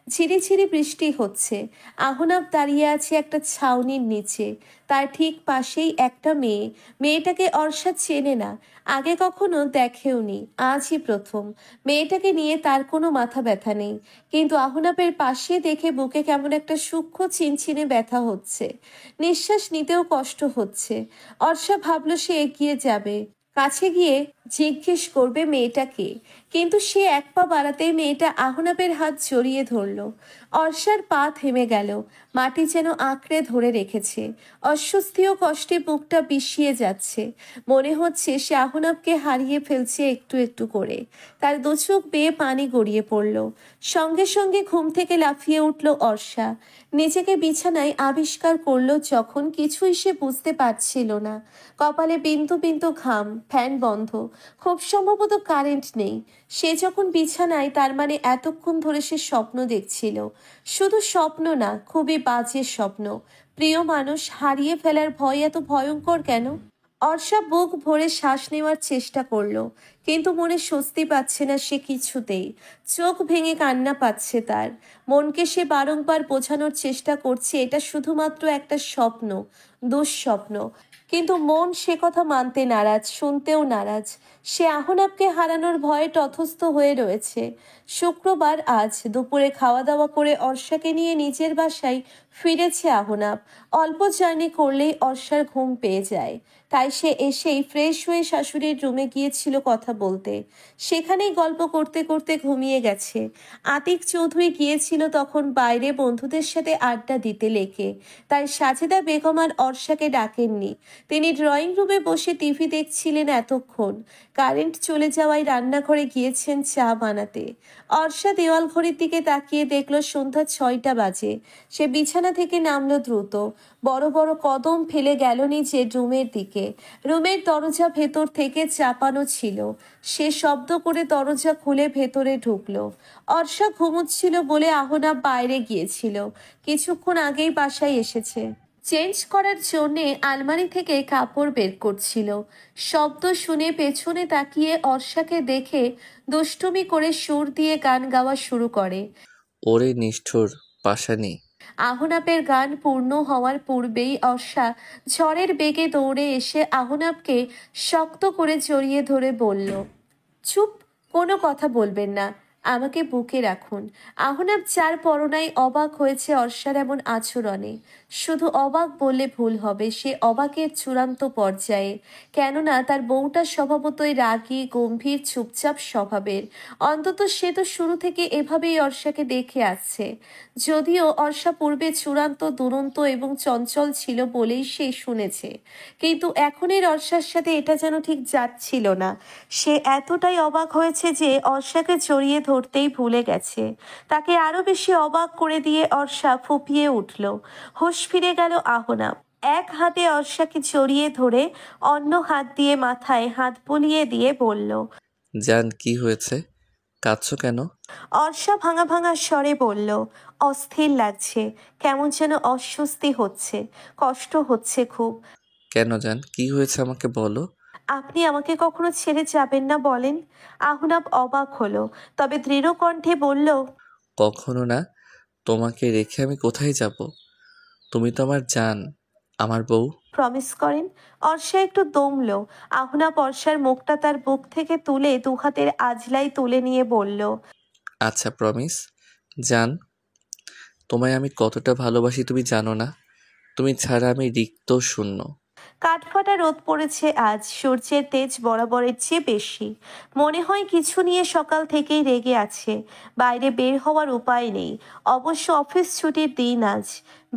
ঝিরিঝিরি বৃষ্টি হচ্ছে। আহনাব দাঁড়িয়ে আছে একটা ছাউনির নিচে। তার ঠিক পাশেই একটা মেয়ে। মেয়েটাকে অর্ষা চেনে না, আগে কখনো দেখেওনি, আজই প্রথম। মেয়েটাকে নিয়ে তার কোনো মাথা ব্যথা নেই, কিন্তু আহনাবের পাশে দেখে বুকে কেমন একটা সূক্ষ্ম চিনচিনে ব্যথা হচ্ছে। নিঃশ্বাস নিতেও কষ্ট হচ্ছে। অর্ষা ভাবল সে এগিয়ে যাবে, কাছে গিয়ে জিজ্ঞেস করবে মেয়েটাকে, কিন্তু সে এক পা বাড়াতেই মেয়েটা আহনাবের হাত জড়িয়ে ধরল। অর্ষার পা থেমে গেল, মাটি যেন আঁকড়ে ধরে রেখেছে। অস্বস্তি ও কষ্টে বুকটা বিষিয়ে যাচ্ছে। মনে হচ্ছে সে আহনাবকে হারিয়ে ফেলছে একটু একটু করে। তার দু চোখ বেয়ে পানি গড়িয়ে পড়ল। সঙ্গে সঙ্গে ঘুম থেকে লাফিয়ে উঠল অর্ষা। নিজেকে বিছানায় আবিষ্কার করলো যখন কিছুই সে বুঝতে পারছিল না। কপালে বিন্দু বিন্দু ঘাম, ফ্যান বন্ধ, খুব সম্ভবত কারেন্ট নেই। সে যখন বিছানায়, তার মানে এতক্ষণ ধরে সে স্বপ্ন দেখছিল। শুধু স্বপ্ন না, খুবই বাজে স্বপ্ন। প্রিয় মানুষ হারিয়ে ফেলার ভয় এত ভয়ঙ্কর কেন? অর্ষা বুক ভরে শ্বাস নেওয়ার চেষ্টা করলো, কিন্তু মনে স্বস্তি পাচ্ছে না সে কিছুতেই। চোখ ভেঙে কান্না পাচ্ছে তার। মনকে সে বারংবার বোঝানোর চেষ্টা করছে এটা শুধুমাত্র একটা স্বপ্ন, দুঃস্বপ্ন। কিন্তু মন সে কথা মানতে নারাজ, শুনতেও নারাজ। সে আহনাবকে হারানোর ভয়ে তথস্থ হয়ে রয়েছে। শুক্রবার আজ দুপুরে খাওয়া দাওয়া করে অর্ষাকে নিয়ে নিজের বাসায় ফিরেছে আহনাব। অল্প জার্নি করলেই অর্ষার ঘুম পেয়ে যায়। তাই সে এসেই ফ্রেশ হয়ে শাশুড়ির রুমে গিয়েছিল কথা বলতে। সেখানেই গল্প করতে করতে ঘুমিয়ে গেছে। আতিক চৌধুরী গিয়েছিল তখন বাইরে বন্ধুদের সাথে আড্ডা দিতে লেকে, তাই সাজেদা বেগম আর অর্ষাকে ডাকেননি। তিনি ড্রয়িং রুমে বসে টিভি দেখছিলেন এতক্ষণ। কারেন্ট চলে যাওয়ায় রান্নাঘরে গিয়েছেন চা বানাতে। অর্ষা দেওয়াল ঘড়ির দিকে তাকিয়ে দেখল সন্ধ্যা 6টা বাজে। সে বিছানা থেকে নামলো দ্রুত। বড় বড় কদম ফেলে গেল নিচে রুমের দিকে। রুমের দরজা ভেতর থেকে চাপানো ছিল। সে শব্দ করে দরজা খুলে ভেতরে ঢুকলো। অর্ষা ঘুমুচ্ছিল বলে আহনাব বাইরে গিয়েছিল, কিছুক্ষণ আগেই বাসায় এসেছে। চেঞ্জ করার জন্যে আলমারি থেকে কাপড় বের করছিল। শব্দ শুনে পেছনে তাকিয়ে অর্ষাকে দেখে দুষ্টুমি করে সুর দিয়ে গান গাওয়া শুরু করে। ওরে নিষ্ঠুর পাষাণী! আহনাবের গান পূর্ণ হওয়ার পূর্বেই অর্ষা ঝড়ের বেগে দৌড়ে এসে আহনাবকে শক্ত করে জড়িয়ে ধরে বলল, চুপ, কোনো কথা বলবেন না, আমাকে বুকে রাখুন। আহনাব চার পরনাই অবাক হয়েছে অর্ষার এমন আচরণে। শুধু অবাক বললে ভুল হবে, সে অবাকের চূড়ান্ত পর্যায়ে। কেননা তার বউটা স্বভাবতই রাগী, গম্ভীর, চুপচাপ স্বভাবের। অন্তত সে তো শুরু থেকে এভাবেই অর্ষাকে দেখে আসছে। যদিও অর্ষা পূর্বে চূড়ান্ত দুরন্ত এবং চঞ্চল ছিল বলেই সে শুনেছে, কিন্তু এখনের অর্ষার সাথে এটা যেন ঠিক যাচ্ছিল না। সে এতটাই অবাক হয়েছে যে অর্ষাকে জড়িয়ে ধরতেই ভুলে গেছে। তাকে আরো বেশি অবাক করে দিয়ে অর্ষা ফুপিয়ে উঠল। হুঁশ ফিরে গেল আহনাব। এক হাতে অর্ষাকে জড়িয়ে ধরে অন্য হাত দিয়ে মাথায় হাত বুলিয়ে দিয়ে বলল, জান, কি হয়েছে? কাঁদছো কেন? অর্ষা ভাঙা ভাঙা স্বরে বলল, অস্থির লাগছে, কেমন যেন অস্বস্তি হচ্ছে, কষ্ট হচ্ছে খুব। কেন জান, কি হয়েছে আমাকে বলো। আপনি আমাকে কখনো ছেড়ে যাবেন না বলেন? আহনাব অবাক হলো, তবে দৃঢ় কণ্ঠে বলল, কখনো না। তোমাকে রেখে আমি কোথায় যাব? তুমি তো আমার জান, আমার বউ। প্রমিস করেন? অর্ষা একটু দমল। আহনাব অর্ষার মুখটা তার বুক থেকে তুলে দুহাতের আজলাই তুলে নিয়ে বলল, আচ্ছা, প্রমিস। জান, তোমায় আমি কতটা ভালোবাসি তুমি জানো না। তুমি ছাড়া আমি রিক্ত, শূন্য। কাঠফাটা রোদ পড়েছে আজ, সূর্যের তেজ বরাবরের চেয়ে বেশি। মনে হয় কিছু নিয়ে সকাল থেকেই রেগে আছে। বাইরে বের হওয়ার উপায় নেই। অবশ্য অফিস ছুটির দিন আজ।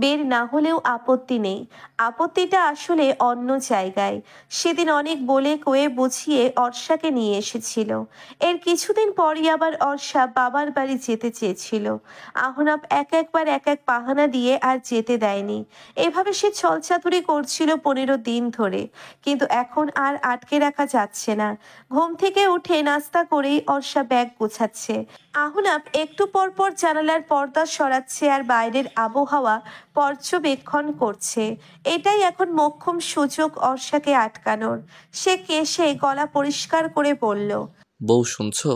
বের না হলেও আপত্তি নেই। আপত্তিটা আসলে অন্য জায়গায়। সেদিন অনেক বলে কয়ে বুঝিয়ে অর্ষাকে নিয়ে এসেছিল। এর কিছুদিন পরই আবার অর্ষা বাবার বাড়ি যেতে চেয়েছিল। আহনাব এক এক বাহানা দিয়ে আর যেতে দেয়নি। এভাবে সে ছলচাতুরি করছিল 15 দিন ধরে, কিন্তু এখন আর আটকে রাখা যাচ্ছে না। ঘুম থেকে উঠে নাস্তা করেই অর্ষা ব্যাগ গোছাচ্ছে। আহনাব একটু পর পর জানালার পর্দা সরাচ্ছে আর বাইরের আবহাওয়া পর্যবেক্ষণ করছে। এটাই এখন মোক্ষম সুযোগ অর্ষাকে আটকানোর। সে কেশে গলা পরিষ্কার করে বলল, বউ শুনছো?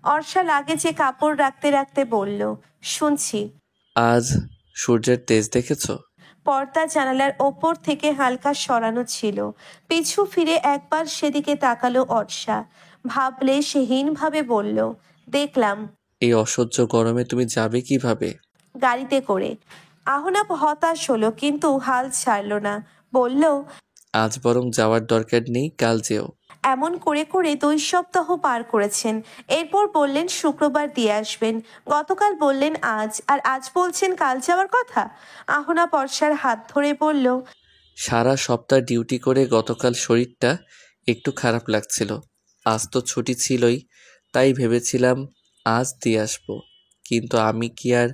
অর্ষা লাগেজে কাপড় রাখতে রাখতে বলল, শুনছি। আজ সূর্যের তেজ দেখেছো? পর্দা জানালার ওপর থেকে হালকা সরানো ছিল। পিছু ফিরে একবার সেদিকে তাকালো অর্ষা। ভাবলে সে হীনভাবে বলল, দেখলাম। এই অসহ্য গরমে তুমি যাবে কিভাবে? গাড়িতে করে। আহনাব হতাশ হলো, কিন্তু হাল ছাড়ল না। বলল, আজ বরং যাওয়ার দরকার নেই, কাল যেও। এমন করে করে 2 সপ্তাহ পার করেছেন। এরপর বললেন শুক্রবার দিয়ে আসবেন। গতকাল বললেন আজ, আর আজ বলছেন কাল যাওয়ার কথা। আহনাব অর্ষার হাত ধরে বলল, সারা সপ্তাহ ডিউটি করে গতকাল শরীরটা একটু খারাপ লাগছিল। আজ তো ছুটি ছিলই, তাই ভেবেছিলাম আজ দিয়ে আসবো। কিন্তু আমি কি আর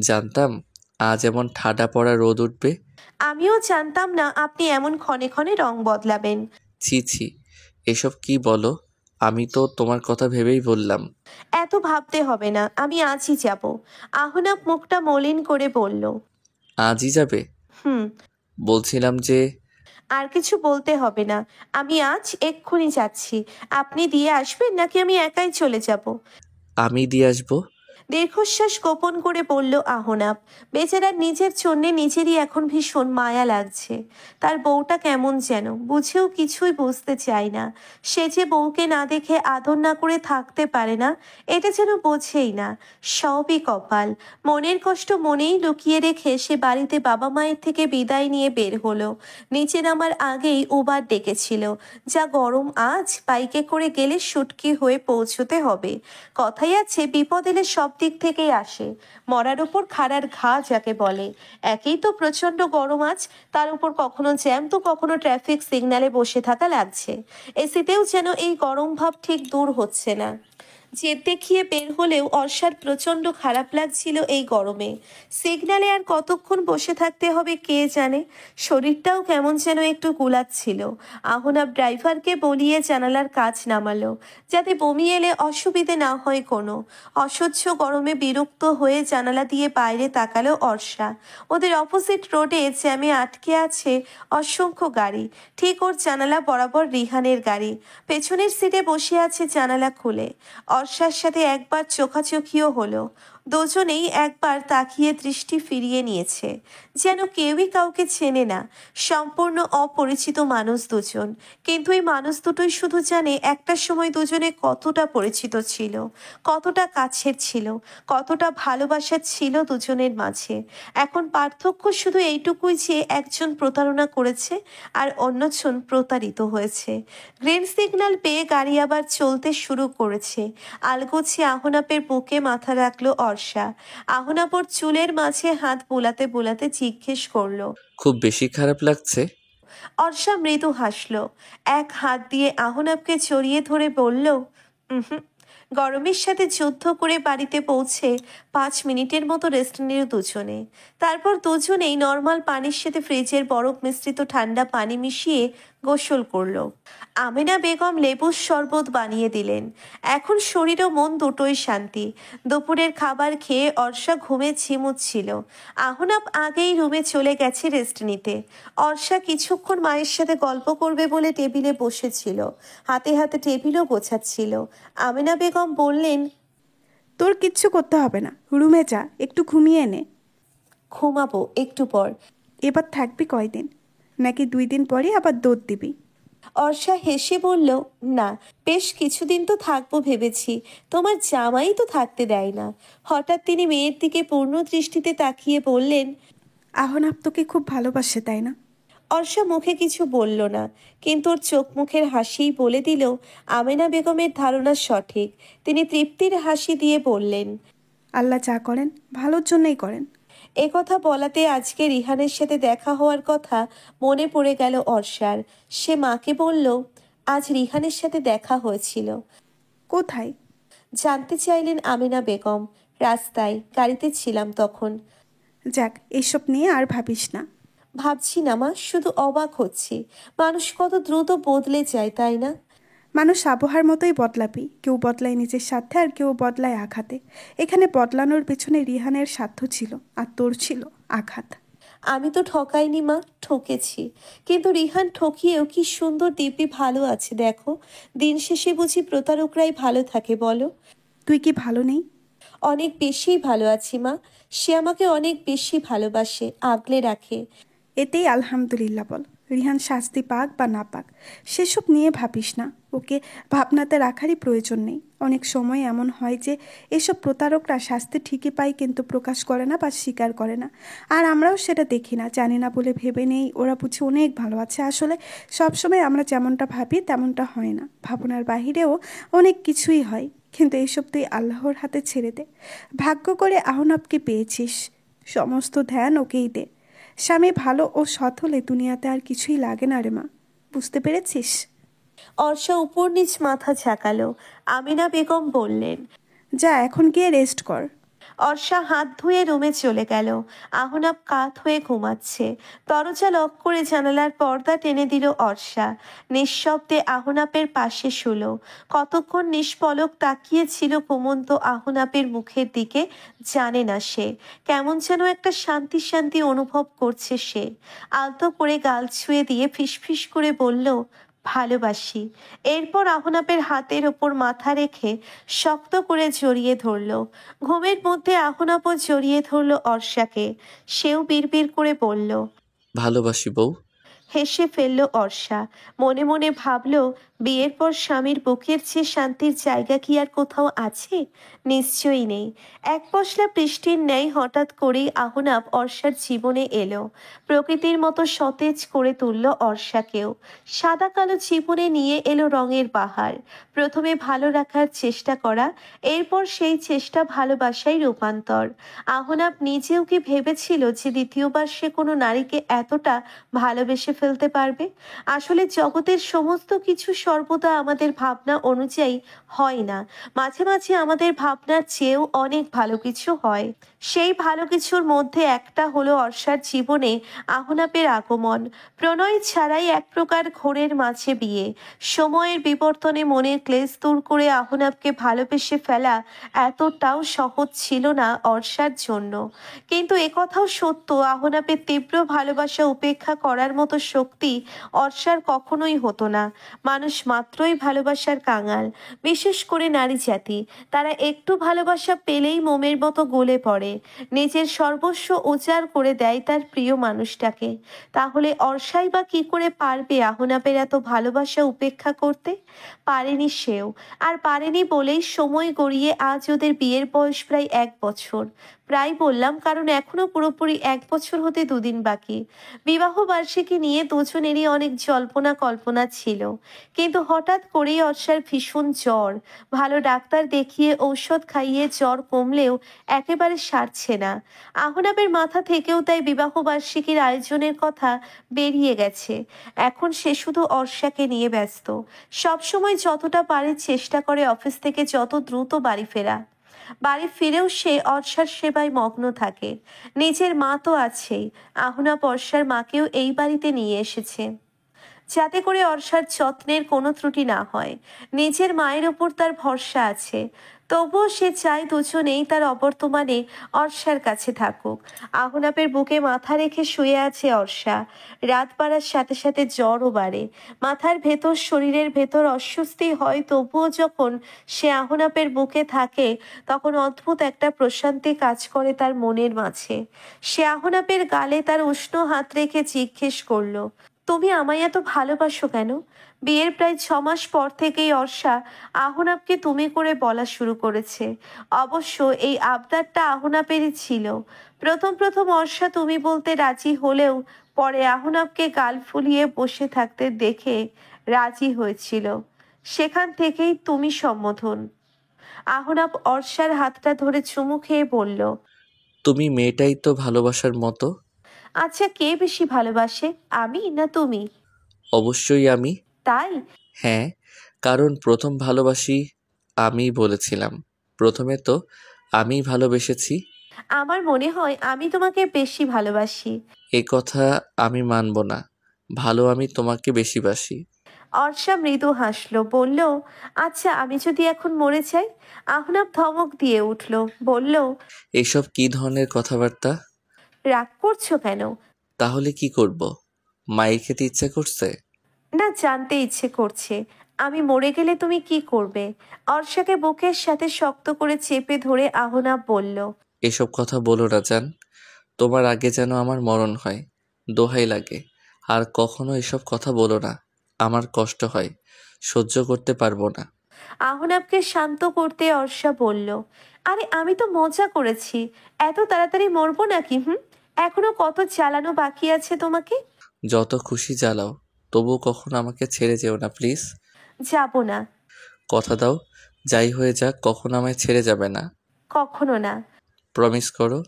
জানতাম আজ এমন ঠাডা পড়া রোদ উঠবে। আমিও জানতাম না আপনি এমন ক্ষণে ক্ষণে রং বদলাবেন। ছি ছি, এসব কি বলো? আমি তো তোমার কথা ভেবেই বললাম। এত ভাবতে হবে না, আমি আজই যাব। আহনাব মুখটা মলিন করে বলল, আজই যাবে? হুম। বলছিলাম যে আর কিছু বলতে হবে না, আমি আজ এক্ষুনি যাচ্ছি। আপনি দিয়ে আসবেন নাকি আমি একাই চলে যাব? আমি দিয়ে আসবো। দীর্ঘশ্বাস গোপন করে বলল আহনাব। বেচারার নিজের জন্য নিজেরই এখন ভীষণ মায়া লাগছে। তার বউটা কেমন যেন বুঝেও কিছুই বুঝতে চায় না। সে যে বউকে না দেখে আদর না করে থাকতে পারে না, এটা যেন বোঝেই না। সবই কপাল। মনের কষ্ট মনেই লুকিয়ে রেখে সে বাড়িতে বাবা মায়ের থেকে বিদায় নিয়ে বের হলো। নিচে নামার আগেই উবার ডেকেছিল। যা গরম আজ, বাইকে করে গেলে শুটকি হয়ে পৌঁছতে হবে। কথাই আছে, বিপদ এলে সব দিক থেকেই আসে। মরার উপর খাড়ার ঘা যাকে বলে। একেই তো প্রচন্ড গরম আজ, তার উপর কখনো জ্যাম তো কখনো ট্রাফিক সিগন্যালে বসে থাকা লাগছে। এসিতেও যেন এই গরম ভাব ঠিক দূর হচ্ছে না। জেদ দেখিয়ে বের হলেও অর্ষার প্রচন্ড খারাপ লাগছিল এই গরমে। সিগন্যালে আর কতক্ষণ বসে থাকতে হবে কে জানে। শরীরটাও কেমন যেন একটু গুলাচ্ছিল। আহনাব ড্রাইভারকে বলিয়ে জানালার কাচ নামালো, যাতে বমি এলে অসুবিধে না হয় কোনো। অসহ্য গরমে বিরক্ত হয়ে জানালা দিয়ে বাইরে তাকালো অর্ষা। ওদের অপোজিট রোডে জ্যামে আটকে আছে অসংখ্য গাড়ি। ঠিক ওর জানালা বরাবর রিহানের গাড়ি। পেছনের সিটে বসে আছে জানালা খুলে। অর্ষার সাথে একবার চোখাচোখিও হলো। দুজনেই একবার তাকিয়ে দৃষ্টি ফিরিয়ে নিয়েছে, যেন কেউই কাউকে চেনে না। সম্পূর্ণ অপরিচিত মানুষ দুজন, কিন্তু এই মানুষ দুটোই শুধু জানে একটা সময় দুজনে কতটা পরিচিত ছিল, কতটা কাছের ছিল, কতটা ভালোবাসা ছিল দুজনের মাঝে। এখন পার্থক্য শুধু এইটুকুই যে একজন প্রতারণা করেছে আর অন্যজন প্রতারিত হয়েছে। গ্রিন সিগন্যাল পেয়ে গাড়ি আবার চলতে শুরু করেছে। আলগোছে আহনাপের বুকে মাথা রাখলো অর্ষা। আহনাপ ওর চুলের মাঝে হাত বোলাতে বোলাতে জিজ্ঞেস করলো, খুব বেশি খারাপ লাগছে? অর্ষা মৃদু হাসল। এক হাত দিয়ে আহনাবকে জড়িয়ে ধরে বলল, হুম। গরমের সাথে যুদ্ধ করে বাড়িতে পৌঁছে 5 মিনিটের মতো রেস্ট নিল দুজনে। তারপর দুজনেই নর্মাল পানির সাথে ফ্রিজের বরফ মিশ্রিত ঠান্ডা পানি মিশিয়ে গোসল করলো। আমেনা বেগম লেবুর শরবত বানিয়ে দিলেন। এখন শরীর ও মন দুটোই শান্তি। দুপুরের খাবার খেয়ে অর্ষা ঘুমে ঝিমুচ্ছিল। আহনাব আগেই রুমে চলে গেছে রেস্ট নিতে। অর্ষা কিছুক্ষণ মায়ের সাথে গল্প করবে বলে টেবিলে বসেছিল। হাতে হাতে টেবিলও গোছাচ্ছিল। আমেনা বেগম বললেন, তোর কিচ্ছু করতে হবে না, রুমে যা, একটু ঘুমিয়ে নে। ঘুমাবো একটু পর। এবার থাকবি কয়দিন, নাকি 2 দিন পরে আবার দৌড় দিবি? অর্ষা হেসে বলল, না, বেশ কিছুদিন তো থাকবো ভেবেছি। তোমার জামাই তো থাকতে দেয় না। হঠাৎ তিনি মেয়ের দিকে পূর্ণ দৃষ্টিতে তাকিয়ে বললেন, আহনাব তোকে খুব ভালোবাসে, তাই না? অর্ষা মুখে কিছু বলল না, কিন্তু ওর চোখ মুখের হাসিই বলে দিল আমেনা বেগমের ধারণা সঠিক। তিনি তৃপ্তির হাসি দিয়ে বললেন, আল্লাহ যা করেন ভালোর জন্যই করেন। কথা বলাতে আজকে রিহানের সাথে দেখা হওয়ার কথা মনে পড়ে গেল অর্ষার। সে মাকে বলল, আজ রিহানের সাথে দেখা হয়েছিল। কোথায়? জানতে চাইলেন আমিনা বেগম। রাস্তায়, গাড়িতে ছিলাম তখন। যাক, এসব নিয়ে আর ভাবিস না। ভাবছি না মা, শুধু অবাক হচ্ছি। মানুষ কত দ্রুত বদলে যায়, তাই না? মানুষ আবহাওয়ার মতোই বদলাবি, কেউ বদলায় নিজের স্বার্থে আর কেউ বদলায় আঘাতে। এখানে বদলানোর পেছনে রিহানের স্বার্থ ছিল, আর তোর ছিল আঘাত। আমি তো ঠকাইনি মা, ঠকেছি। কিন্তু রিহান ঠকিয়েও কি সুন্দর দিব্যি ভালো আছে দেখো। দিন শেষে বুঝি প্রতারকরাই ভালো থাকে বলো? তুই কি ভালো নেই? অনেক বেশি ভালো আছি মা। সে আমাকে অনেক বেশি ভালোবাসে, আগলে রাখে। এতেই আলহামদুলিল্লাহ বল। রিহান শাস্তি পাক বা না পাক সেসব নিয়ে ভাবিস না। ওকে ভাবনাতে রাখারই প্রয়োজন নেই। অনেক সময় এমন হয় যে এসব প্রতারকরা শাস্তি ঠিকই পায় কিন্তু প্রকাশ করে না বা স্বীকার করে না। আর আমরাও সেটা দেখি না, জানি না বলে ভেবে নেই ওরা বুঝি অনেক ভালো আছে। আসলে সবসময় আমরা যেমনটা ভাবি তেমনটা হয় না, ভাবনার বাহিরেও অনেক কিছুই হয়। কিন্তু এইসব তুই আল্লাহর হাতে ছেড়ে দে। ভাগ্য করে আহনাবকে পেয়েছিস, সমস্ত ধ্যান ওকেই দে। স্বামী ভালো ও সৎ হলে দুনিয়াতে আর কিছুই লাগে না রে মা, বুঝতে পেরেছিস? অর্ষা উপর নিচ মাথা ঝাঁকালো। আমিনা বেগম বললেন। যা এখন গিয়ে রেস্ট কর। অর্ষা হাত ধুয়ে রুমে চলে গেল। আহনাব কাত হয়ে ঘুমাচ্ছে। দরজা লক করে জানালার পর্দা টেনে দিল অর্ষা। নিঃশব্দে আহনাপের পাশে শুলো। কতক্ষণ নিষ্পলক তাকিয়েছিল ঘুমন্ত আহনাপের মুখের দিকে জানে না সে। কেমন যেন একটা শান্তি শান্তি অনুভব করছে সে। আলতো করে গাল ছুঁয়ে দিয়ে ফিসফিস করে বলল, ভালোবাসি। এরপর আহনাপের হাতের ওপর মাথা রেখে শক্ত করে জড়িয়ে ধরল। ঘুমের মধ্যে আহনাপও জড়িয়ে ধরল অর্ষাকে। সেও বিড়বিড় করে বলল, ভালোবাসি বউ। হেসে ফেলল অর্ষা। মনে মনে ভাবল, বিয়ের পর স্বামীর বুকের চেয়ে শান্তির জায়গা কি আর কোথাও আছে? নিশ্চয়ই নেই। এক পশলা বৃষ্টির ন্যায় হঠাৎ করেই আহনাব অর্ষার জীবনে এলো। প্রকৃতির মতো সতেজ করে তুলল অর্ষাকেও। সাদা কালো জীবনে নিয়ে এলো রঙের বাহার। প্রথমে ভালো রাখার চেষ্টা করা, এরপর সেই চেষ্টা ভালোবাসায় রূপান্তর। আহনাব নিজেও কি ভেবেছিল যে দ্বিতীয়বার সে কোনো নারীকে এতটা ভালোবেসে ফেলতে পারবে? আসলে জগতের সমস্ত কিছু সর্বদা আমাদের ভাবনা অনুযায়ী হয় না। মাঝে মাঝে আমাদের ভাবনার চেয়েও অনেক ভালো কিছু হয়। সেই ভালো কিছুর মধ্যে একটা হলো অর্ষার জীবনে আহনাপের আগমন। প্রণয় ছাড়াই এক প্রকার ঘোরের মাঝে বিয়ে। সময়ের বিবর্তনে মনের ক্লেশ দূর করে আহনাপকে ভালোবেসে ফেলা এতটাও সহজ ছিল না অর্ষার জন্য। কিন্তু একথাও সত্য, আহনাপের তীব্র ভালোবাসা উপেক্ষা করার মতো শক্তি অর্ষার কখনোই হতো না। মানুষ মাত্রই ভালোবাসার কাঙাল, বিশেষ করে নারী জাতি। তারা একটু ভালোবাসা পেলেই মোমের মতো গলে পড়ে, নিজের সর্বস্ব উজাড় করে দেয় তার প্রিয় মানুষটাকে। তাহলে অর্ষাই বা কি করে পারবে আহনাপের এত ভালোবাসা উপেক্ষা করতে? পারেনি সেও। আর পারেনি বলেই সময় গড়িয়ে আজ ওদের বিয়ের বয়স প্রায় 1 বছর। প্রায় বললাম কারণ এখনো পুরোপুরি 1 বছর হতে দুদিন বাকি। বিবাহ বার্ষিকী নিয়ে দুজনেরই অনেক জল্পনা কল্পনা ছিল। কিন্তু হঠাৎ করেই অর্ষার ভীষণ জ্বর। ভালো ডাক্তার দেখিয়ে ঔষধ খাইয়ে জ্বর কমলেও একেবারে সারছে না। আহনাবের মাথা থেকেও তাই বিবাহ বার্ষিকীর আয়োজনের কথা বেরিয়ে গেছে। এখন সে শুধু অর্ষাকে নিয়ে ব্যস্ত। সবসময় যতটা পারে চেষ্টা করে অফিস থেকে যত দ্রুত বাড়ি ফেরা। বাড়ি ফিরেও সে অর্ষার সেবায় মগ্ন থাকে। নিজের মা তো আছেই, আহনাব অর্ষার মাকেও এই বাড়িতে নিয়ে এসেছে যাতে করে অর্ষার যত্নের কোনো ত্রুটি না হয়। নিজের মায়ের ওপর তার ভরসা আছে, তবুও সে চায় দুজনেই তার অবর্তমানে অর্ষার কাছে থাকুক। আহনাপের বুকে মাথা রেখে শুয়ে আছে অর্ষা। রাত বাড়ার সাথে সাথে জ্বরও বাড়ে। মাথার ভেতর শরীরের ভেতর অস্বস্তি হয়, তবুও যখন সে আহনাপের বুকে থাকে তখন অদ্ভুত একটা প্রশান্তি কাজ করে তার মনের মাঝে। সে আহনাপের গালে তার উষ্ণ হাত রেখে জিজ্ঞেস করলো, তুমি আমায় এত ভালোবাসো কেন? বিয়ের প্রায় 6 মাস পর থেকেই অর্ষা আহনাবকে তুমি করে বলা শুরু করেছে। অবশ্য এই আবদারটা আহনাপেরই ছিল। প্রথম প্রথম অর্ষা তুমি বলতে রাজি হলেও পরে আহনাবকে গাল ফুলিয়ে বসে থাকতে দেখে রাজি হয়েছিল। সেখান থেকেই তুমি সম্বোধন। আহনাব অর্ষার হাতটা ধরে চুমু খেয়ে বলল, তুমি মেয়েটাই তো ভালোবাসার মতো। আচ্ছা কে বেশি ভালোবাসে, আমি না তুমি? অবশ্যই আমি। তাই? হ্যাঁ, কারণ প্রথম ভালোবাসি আমিই বলেছিলাম। প্রথমে তো আমিই ভালোবেসেছি। আমার মনে হয় আমি তোমাকে বেশি ভালোবাসি। এ কথা আমি মানব না। ভালো আমি তোমাকে বেশি বাসি। অর্ষা মৃদু হাসলো, বলল, আচ্ছা আমি যদি এখন মরে যাই? আহনাব ধমক দিয়ে উঠল, বলল, এসব কি ধরনের কথাবার্তা? রাগ করছো কেন? তাহলে কি করব? মায়ের খেতে ইচ্ছে করছে? না, জানতে ইচ্ছে করছে। আমি মরে গেলে তুমি কি করবে? অর্ষাকে বুকের সাথে শক্ত করে চেপে ধরে আহনাব বলল। এসব কথা বলো না জান। তোমার আগে যেন আমার মরণ হয়, দোহাই লাগে। আর কখনো এসব কথা বলো না, আমার কষ্ট হয়, সহ্য করতে পারবো না। আহনাবকে শান্ত করতে অর্ষা বলল, আরে আমি তো মজা করেছি। এত তাড়াতাড়ি মরবো নাকি? এখনো কত জ্বালানো বাকি আছে তোমাকে। যত খুশি জ্বালাও, তবুও কখনো আমাকে ছেড়ে যেও না প্লিজ। যাব না। কথা দাও, যাই হয়ে যাক কখনো আমায় ছেড়ে যাবে না। কখনো না। প্রমিস করো।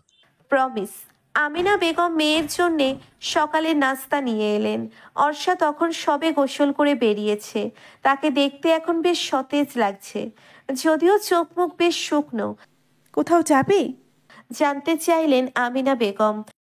প্রমিস। আমিনা বেগম মেয়ের জন্যে সকালে নাস্তা নিয়ে এলেন। অর্ষা তখন সবে গোসল করে বেরিয়েছে। তাকে দেখতে এখন বেশ সতেজ লাগছে, যদিও চোখ মুখ বেশ শুকনো। কোথাও যাবে? জানতে চাইলেন আমিনা বেগম।